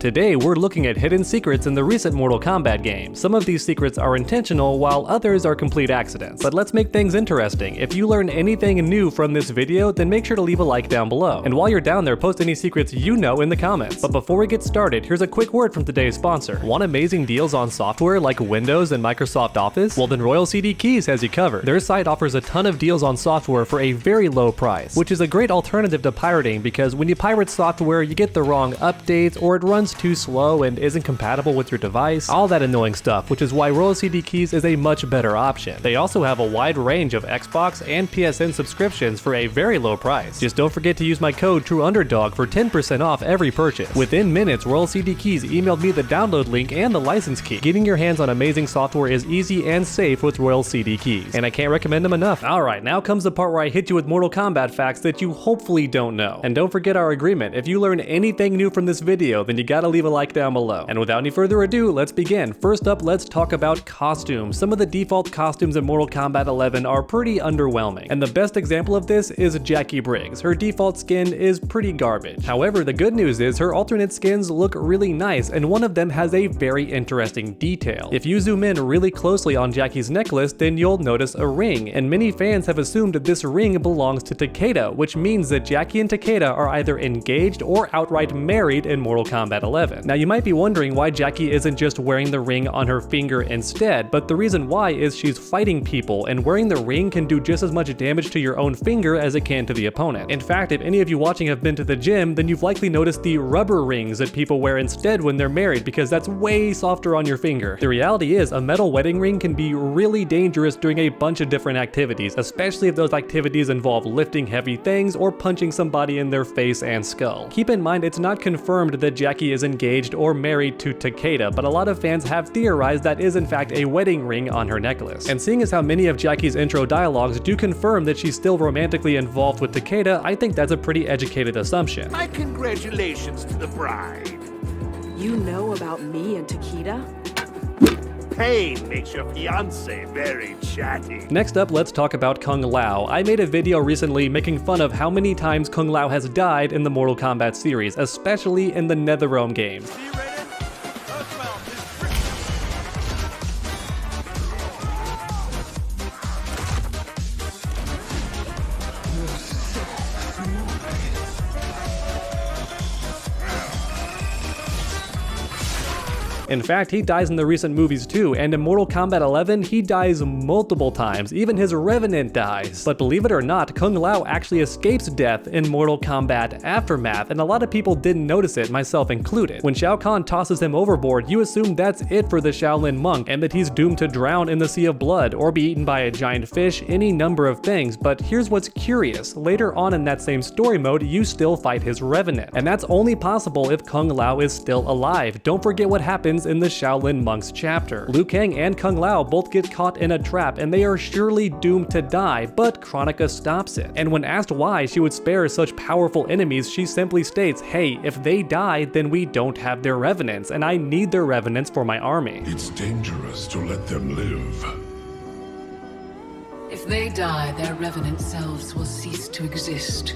Today, we're looking at hidden secrets in the recent Mortal Kombat game. Some of these secrets are intentional, while others are complete accidents. But let's make things interesting. If you learn anything new from this video, then make sure to leave a like down below. And while you're down there, post any secrets you know in the comments. But before we get started, here's a quick word from today's sponsor. Want amazing deals on software like Windows and Microsoft Office? Well, then Royal CD Keys has you covered. Their site offers a ton of deals on software for a very low price, which is a great alternative to pirating because when you pirate software, you get the wrong updates or it runs too slow and isn't compatible with your device, all that annoying stuff, which is why Royal CD Keys is a much better option. They also have a wide range of Xbox and PSN subscriptions for a very low price. Just don't forget to use my code TrueUnderdog for 10% off every purchase. Within minutes, Royal CD Keys emailed me the download link and the license key. Getting your hands on amazing software is easy and safe with Royal CD Keys, and I can't recommend them enough. Alright, now comes the part where I hit you with Mortal Kombat facts that you hopefully don't know. And don't forget our agreement. If you learn anything new from this video, then you gotta leave a like down below. And without any further ado, let's begin. First up, let's talk about costumes. Some of the default costumes in Mortal Kombat 11 are pretty underwhelming, and the best example of this is Jackie Briggs. Her default skin is pretty garbage. However, the good news is her alternate skins look really nice, and one of them has a very interesting detail. If you zoom in really closely on Jackie's necklace, then you'll notice a ring, and many fans have assumed that this ring belongs to Takeda, which means that Jackie and Takeda are either engaged or outright married in Mortal Kombat 11. Now you might be wondering why Jackie isn't just wearing the ring on her finger instead, but the reason why is she's fighting people, and wearing the ring can do just as much damage to your own finger as it can to the opponent. In fact, if any of you watching have been to the gym, then you've likely noticed the rubber rings that people wear instead when they're married, because that's way softer on your finger. The reality is, a metal wedding ring can be really dangerous during a bunch of different activities, especially if those activities involve lifting heavy things or punching somebody in their face and skull. Keep in mind, it's not confirmed that Jackie is engaged or married to Takeda, but a lot of fans have theorized that is in fact a wedding ring on her necklace. And seeing as how many of Jackie's intro dialogues do confirm that she's still romantically involved with Takeda, I think that's a pretty educated assumption. My congratulations to the bride. You know about me and Takeda? Pain makes your fiance very chatty. Next up, let's talk about Kung Lao. I made a video recently making fun of how many times Kung Lao has died in the Mortal Kombat series, especially in the NetherRealm games. In fact, he dies in the recent movies too, and in Mortal Kombat 11, he dies multiple times. Even his Revenant dies. But believe it or not, Kung Lao actually escapes death in Mortal Kombat Aftermath, and a lot of people didn't notice it, myself included. When Shao Kahn tosses him overboard, you assume that's it for the Shaolin monk, and that he's doomed to drown in the Sea of Blood, or be eaten by a giant fish, any number of things. But here's what's curious. Later on in that same story mode, you still fight his Revenant. And that's only possible if Kung Lao is still alive. Don't forget what happens in the Shaolin Monks chapter. Liu Kang and Kung Lao both get caught in a trap, and they are surely doomed to die, but Kronika stops it. And when asked why she would spare such powerful enemies, she simply states, hey, if they die, then we don't have their revenants, and I need their revenants for my army. It's dangerous to let them live. If they die, their revenant selves will cease to exist.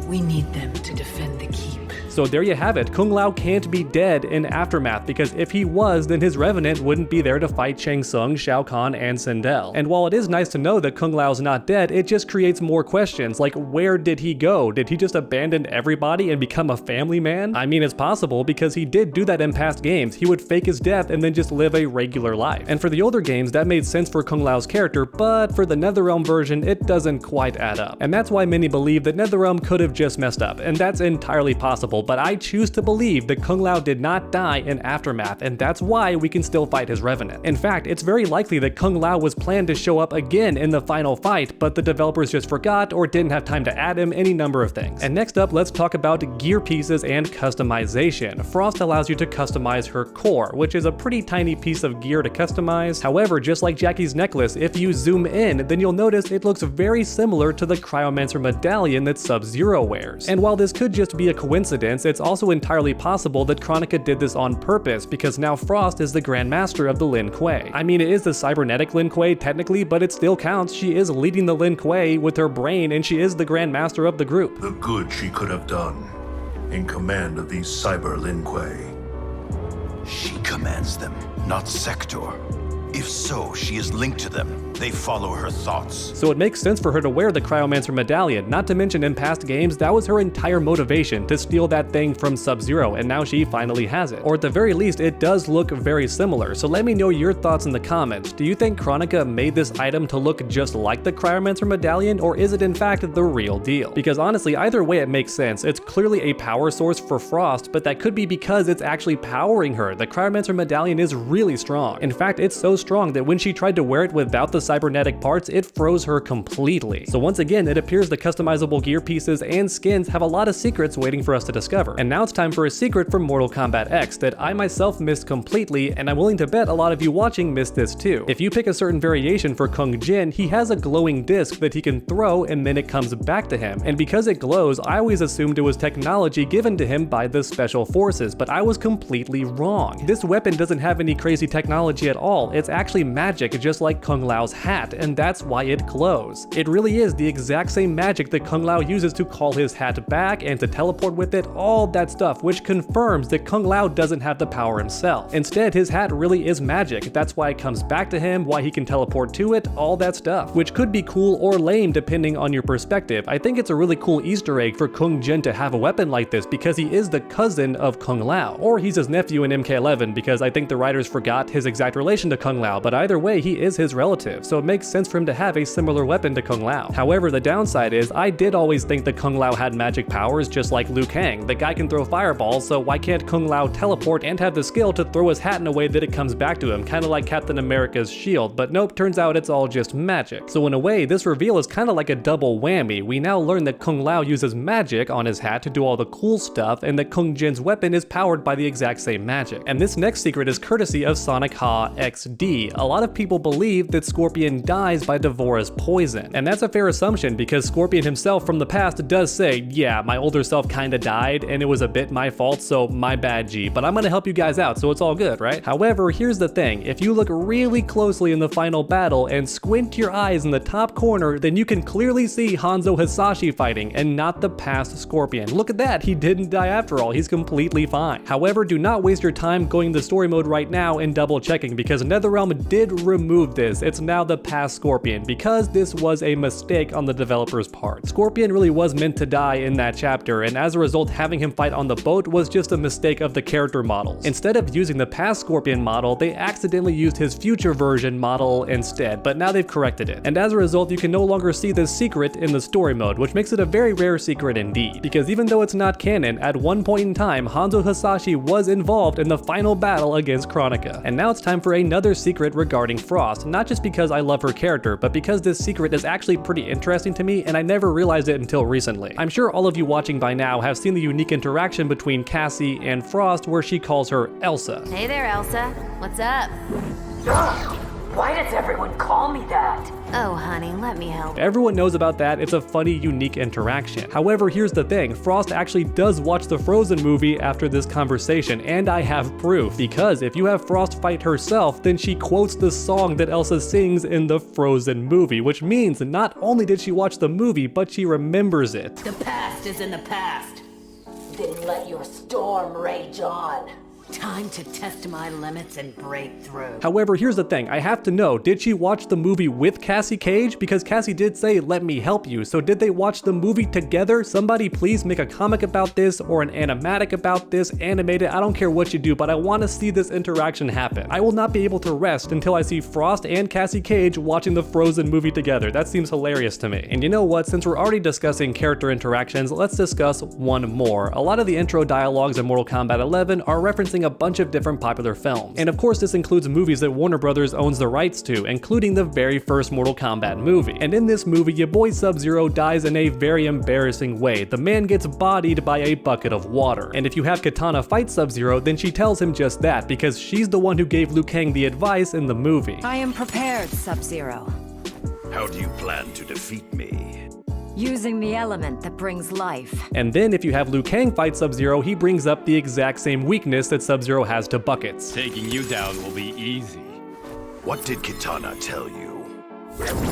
We need them to defend the keep. So there you have it. Kung Lao can't be dead in Aftermath, because if he was, then his Revenant wouldn't be there to fight Shang Tsung, Shao Kahn, and Sindel. And while it is nice to know that Kung Lao's not dead, it just creates more questions, like where did he go? Did he just abandon everybody and become a family man? I mean, it's possible, because he did do that in past games. He would fake his death and then just live a regular life. And for the older games, that made sense for Kung Lao's character, but for the NetherRealm version, it doesn't quite add up. And that's why many believe that NetherRealm could have just messed up, and that's entirely possible, but I choose to believe that Kung Lao did not die in Aftermath, and that's why we can still fight his Revenant. In fact, it's very likely that Kung Lao was planned to show up again in the final fight, but the developers just forgot or didn't have time to add him, any number of things. And next up, let's talk about gear pieces and customization. Frost allows you to customize her core, which is a pretty tiny piece of gear to customize. However, just like Jackie's necklace, if you zoom in, then you'll notice it looks very similar to the Cryomancer medallion that Sub-Zero wears. And while this could just be a coincidence, it's also entirely possible that Kronika did this on purpose, because now Frost is the Grand Master of the Lin Kuei. I mean, it is the cybernetic Lin Kuei technically, but it still counts. She is leading the Lin Kuei with her brain, and she is the Grand Master of the group. The good she could have done. in command of these cyber Lin Kuei? She commands them, not Sector. If so, she is linked to them. They follow her thoughts. So it makes sense for her to wear the Cryomancer medallion, not to mention in past games, that was her entire motivation, to steal that thing from Sub-Zero, and now she finally has it. Or at the very least, it does look very similar, so let me know your thoughts in the comments. Do you think Kronika made this item to look just like the Cryomancer medallion, or is it in fact the real deal? Because honestly, either way it makes sense. It's clearly a power source for Frost, but that could be because it's actually powering her. The Cryomancer medallion is really strong. In fact, it's so strong that when she tried to wear it without the cybernetic parts, it froze her completely. So once again, it appears the customizable gear pieces and skins have a lot of secrets waiting for us to discover. And now it's time for a secret from Mortal Kombat X that I myself missed completely, and I'm willing to bet a lot of you watching missed this too. If you pick a certain variation for Kung Jin, he has a glowing disc that he can throw and then it comes back to him. And because it glows, I always assumed it was technology given to him by the Special Forces, but I was completely wrong. This weapon doesn't have any crazy technology at all. It's actually magic, just like Kung Lao's hat, and that's why it glows. It really is the exact same magic that Kung Lao uses to call his hat back and to teleport with it, all that stuff, which confirms that Kung Lao doesn't have the power himself. Instead, his hat really is magic. That's why it comes back to him, why he can teleport to it, all that stuff, which could be cool or lame depending on your perspective. I think it's a really cool Easter egg for Kung Jin to have a weapon like this because he is the cousin of Kung Lao, or he's his nephew in MK11 because I think the writers forgot his exact relation to Kung Lao, but either way, he is his relative, so it makes sense for him to have a similar weapon to Kung Lao. However, the downside is, I did always think that Kung Lao had magic powers just like Liu Kang. The guy can throw fireballs, so why can't Kung Lao teleport and have the skill to throw his hat in a way that it comes back to him, kinda like Captain America's shield, but nope, turns out it's all just magic. So in a way, this reveal is kinda like a double whammy. We now learn that Kung Lao uses magic on his hat to do all the cool stuff, and that Kung Jin's weapon is powered by the exact same magic. And this next secret is courtesy of Sonic Ha XD. A lot of people believe that Scorpion dies by Devora's poison. And that's a fair assumption because Scorpion himself from the past does say, yeah, my older self kinda died and it was a bit my fault, so my bad G, but I'm gonna help you guys out, so it's all good, right? However, here's the thing, if you look really closely in the final battle and squint your eyes in the top corner, then you can clearly see Hanzo Hasashi fighting and not the past Scorpion. Look at that, he didn't die after all, he's completely fine. However, do not waste your time going to story mode right now and double checking because NetherRealm did remove this. It's now the past Scorpion because this was a mistake on the developer's part. Scorpion really was meant to die in that chapter, and as a result, having him fight on the boat was just a mistake of the character models. Instead of using the past Scorpion model, they accidentally used his future version model instead, but now they've corrected it. And as a result, you can no longer see this secret in the story mode, which makes it a very rare secret indeed. Because even though it's not canon, at one point in time, Hanzo Hasashi was involved in the final battle against Kronika. And now it's time for another secret regarding Frost, not just because I love her character, but because this secret is actually pretty interesting to me and I never realized it until recently. I'm sure all of you watching by now have seen the unique interaction between Cassie and Frost where she calls her Elsa. Hey there, Elsa. What's up? Why does everyone call me that? Oh, honey, let me help. Everyone knows about that, it's a funny, unique interaction. However, here's the thing, Frost actually does watch the Frozen movie after this conversation, and I have proof, because if you have Frost fight herself, then she quotes the song that Elsa sings in the Frozen movie, which means not only did she watch the movie, but she remembers it. The past is in the past. Then let your storm rage on. Time to test my limits and break through. However, here's the thing, I have to know, did she watch the movie with Cassie Cage? Because Cassie did say, let me help you, so did they watch the movie together? Somebody please make a comic about this, or an animatic about this, animate it, I don't care what you do, but I want to see this interaction happen. I will not be able to rest until I see Frost and Cassie Cage watching the Frozen movie together. That seems hilarious to me. And you know what, since we're already discussing character interactions, let's discuss one more. A lot of the intro dialogues in Mortal Kombat 11 are referencing a bunch of different popular films. And of course this includes movies that Warner Brothers owns the rights to, including the very first Mortal Kombat movie. And in this movie, your boy Sub-Zero dies in a very embarrassing way. The man gets bodied by a bucket of water. And if you have Kitana fight Sub-Zero, then she tells him just that, because she's the one who gave Liu Kang the advice in the movie. I am prepared, Sub-Zero. How do you plan to defeat me? Using the element that brings life. And then if you have Liu Kang fight Sub-Zero, he brings up the exact same weakness that Sub-Zero has to buckets. Taking you down will be easy. What did Kitana tell you?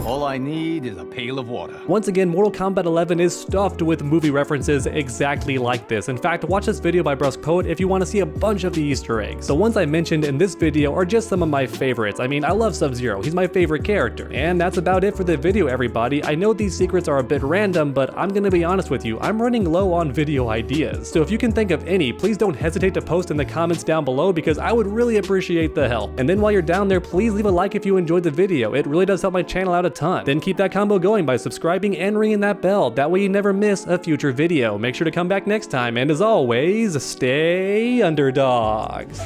All I need is a pail of water. Once again, Mortal Kombat 11 is stuffed with movie references exactly like this. In fact, watch this video by Brusque Poet if you want to see a bunch of the Easter eggs. The ones I mentioned in this video are just some of my favorites. I mean, I love Sub-Zero, he's my favorite character. And that's about it for the video, everybody. I know these secrets are a bit random, but I'm gonna be honest with you, I'm running low on video ideas. So if you can think of any, please don't hesitate to post in the comments down below because I would really appreciate the help. And then while you're down there, please leave a like if you enjoyed the video. It really does help my channel out a ton. Then keep that combo going by subscribing and ringing that bell. That way you never miss a future video. Make sure to come back next time, and as always, stay underdogs.